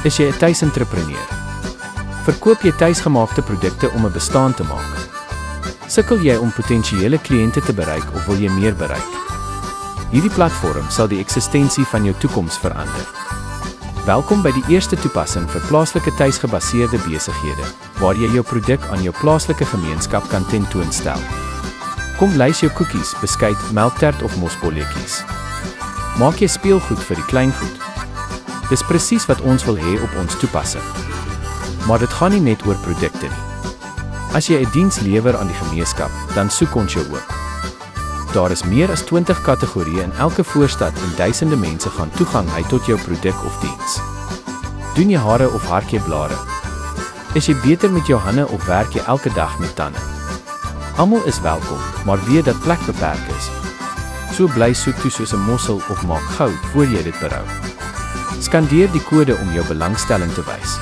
Is jy 'n tuisentrepreneur? Verkoop jy tuisgemaakte produkte om 'n bestaan te maak? Sukkel jy om potensiële kliënte te bereik of wil jy meer bereik? Hierdie platform sal die eksistensie van jou toekoms verander. Welkom by die eerste toepassing vir plaaslike tuisgebaseerde besighede, waar jy jou produk aan jou plaaslike gemeenskap kan tentoonstel. Kom lys jou koekies, beskuit, melktert of mosbolletjies. Maak jy speelgoed vir die kleingoed? Dis presies wat ons wil hê op ons toepassing. Maar dit gaan nie net oor produkte nie. As jy 'n diens lewer aan die gemeenskap, dan soek ons jou ook. Daar is meer as 20 kategorieë in elke voorstad en duisende mense gaan toegang hê tot jou produk of diens. Doen jy hare of hark jy blare? Is jy beter met jou hande of werk jy elke dag met tande? Almal is welkom, maar weet dat plek beperk is. So bly soek toe soos 'n mossel of maak gou voor jy dit berou. Skandeer die kode om jou belangstelling te wys.